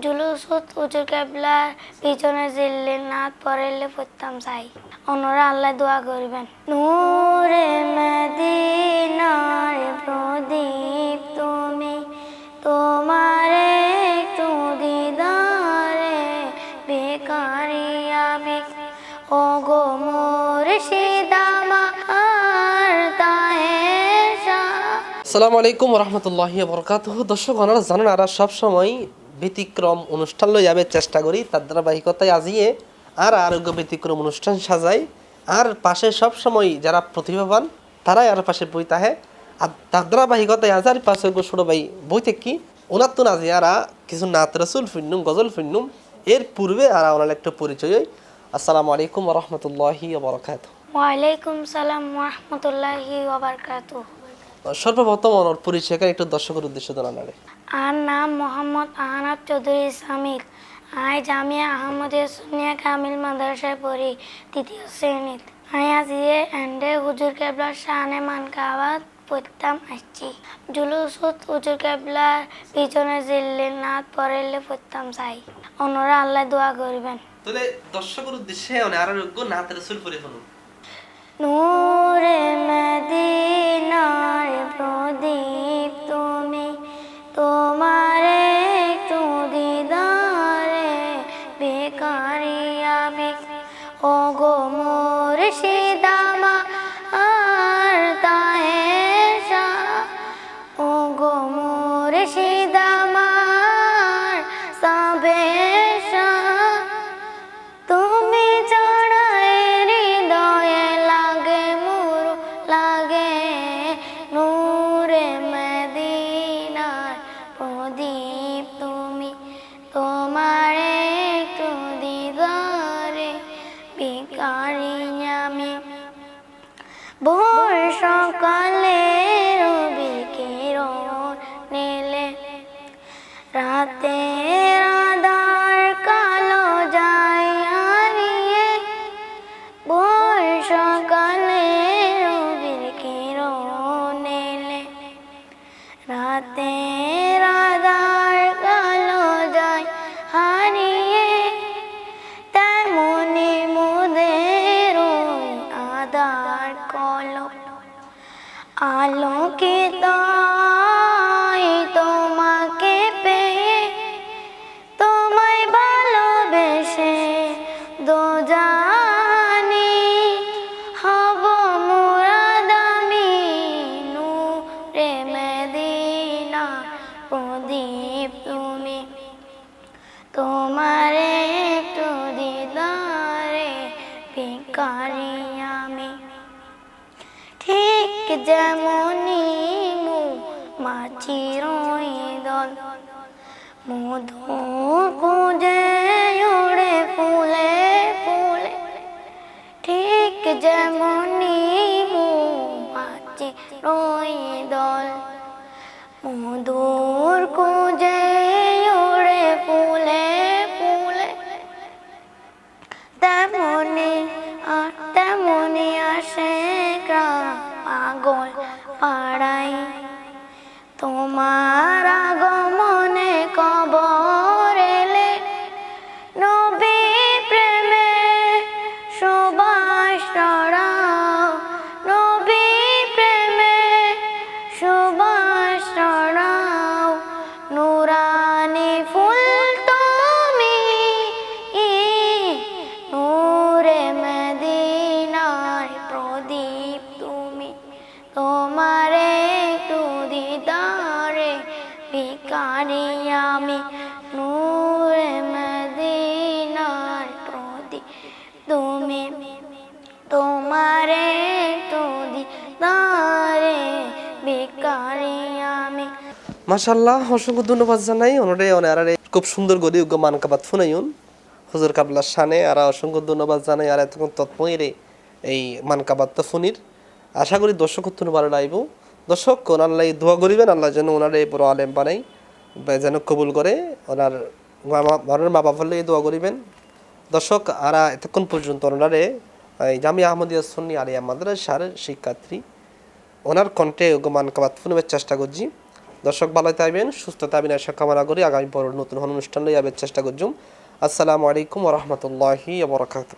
জুলুসত হুজুর কেবলার পিছনে জিল্লে নাত পড়াইলে পড়তাম চাই। ওনারা আল্লাহ দোয়া করবেন। নূরে মদিনার প্রদীপ তুমি, তোমারে একটু দিদারে বেকারি আমি। ও গো মুর্শিদ আমার তাহেশা। আসসালামু আলাইকুম রহমতুল্লাহি বরকাতুহু। দর্শক আপনারা জানেন আর সবসময় ব্যতিক্রম অনুষ্ঠান লই যাবে চেষ্টা করি, তার ধারাবাহিকতায় আজিয়ে আর আরোগ্য ব্যতিক্রম অনুষ্ঠান সাজাই। আর পাশে সবসময় যারা প্রতিভাবান তারাই আর পাশে বই তাহে। আর তার ধারাবাহিকতায় আজ আর পাশে ছোটো ভাই বইতে কি ওনার তো নাজি আর কিছু নাত রসুল ফিন্নুম গজল ফিন্নুম এর পূর্বে আর ওনার একটা পরিচয়। আসসালামু আলাইকুম রহমতুল্লাহি বরকাতুহু। ওয়ালাইকুম সালাম ওরহমতুল্লাহি ওয়াবারাকাতুহু। সর্বপ্রথম ওনার পরিচয়কে একটু দর্শকের উদ্দেশ্যে জানালে। আর নাম মোহাম্মদ আহনাব চৌধুরী সামিল। আই জামিয়া আহমদিয়া সুন্নিয়া কামিল মাদ্রাসায় পড়ি, 3য় শ্রেণীত। আই আজিয়ে এন্ডে হুজুর কেবলার শানে মানকাবাত পড়তাম আসছি। জুলুসত হুজুর কেবলার পিছনে জিল্লে নাত পড়াইলে পড়তাম চাই। ওনারা আল্লাহ দোয়া করবেন। তাহলে দর্শকের উদ্দেশ্যে আর নাত রাসূল পড়ে শুনুন। নূরে মদিনার প্রদীপ তুমি, তোমারে একটু দিদারে বেকারি আমি। ও গো মুর্শিদ আমার তাহেশা। ও গো মুর্শিদ আমার সাবেশা। তুমি ছাড়া হৃদয়ে লাগে মুরু লাগে। নূরে মদিনার প্রদীপ তুমি, তোমারে একটু দিদারে ভিখারি আমি। ভোর সকালে রবি কিরণ নিলে, রাতের আঁধার কালো যায় হারিয়ে। ভোর সকালে রবির কিরণ এলে, রাতের আঁধার কালো যায় হারিয়ে। তেমনি মোদের ওই আঁধার কলো আলোকিত তোমাকে পেয়ে, তোমায় ভালোবেসে দোজানি হব মুরাদ আমি। নূরে মদিনা প্রদীপ তুমি, তোমারে একটু দিদারে ভিখারি আমি। ঠিক যেমনি মাছির দল মধু খুঁজে ওড়ে ফুলে ফুলে, ঠিক যেমনি মাছির দল মধুর খুঁজে ওড়ে ফুলে ফুলে, তেমনি আসে পাগল পাড়াই। তোমার আগমনে কবর এলে, নবী প্রেমে সুবাস ছড়াও। নবী প্রেমে সুবাস ছড়াও। নুরানি ফুল তুমি, নূরে মদিনার প্রদীপ তুমি, তোমারে একটু দিদারে ভিখারি আমি। নূরে মদিনার প্রদীপ তুমি, তোমারে একটু দিদারে ভিখারি আমি। মাশাআল্লাহ, অসংখ্য ধন্যবাদ জানাই ওনারে খুব সুন্দর গদি মানকাবাত ফোনাইউন হুজুর কাবলার শানে। আর অসংখ্য ধন্যবাদ জানাই আর এতক্ষণ তৎময়রে এই মানকাবাত ফোনির। আশা করি দর্শক ভালো লাগব। দর্শক ওনার লাই দোয়া করিবেন, আল্লাহ যেন ওনারে বড় আলেম বানাই যেন কবুল করে। ওনার মা বাবার লাই দোয়া করিবেন। দর্শক আর এতক্ষণ পর্যন্ত ওনারে জামিয়া আহমদিয়া সুন্নি আলিয়া মাদ্রাসার শিক্ষার্থী ওনার কণ্ঠে মানকাবাত ফোনের চেষ্টা করছি। দর্শক ভালো থাকবেন, সুস্থ থাকবেন আশা কামনা করি। আগামী পর নতুন অনুষ্ঠান লই যাবে চেষ্টা করছুম। আসসালামু আলাইকুম ওয়া রাহমাতুল্লাহি ওয়া বারাকাতুহু।